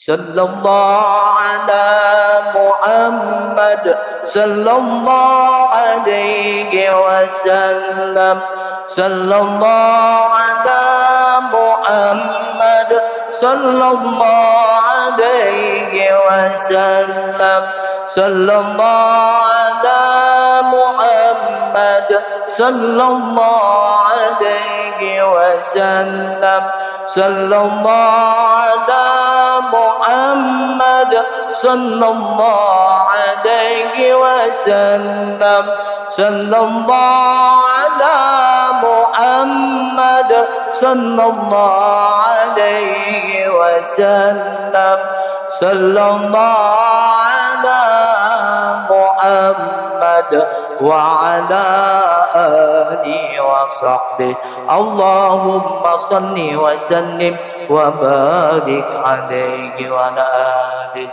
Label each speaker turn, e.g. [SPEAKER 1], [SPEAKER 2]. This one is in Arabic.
[SPEAKER 1] صلى الله على محمد صلى الله عليه وسلم صلى الله على محمد صلى الله عليه وسلم صلى الله على محمد صلى الله عليه وسلم صلى الله على محمد صلى الله عليه وسلم صلى الله على محمد صلى الله عليه وسلم صلى الله على محمد وعلى آله وصحبه اللهم صل وسلم وبارك عليه وعلى آله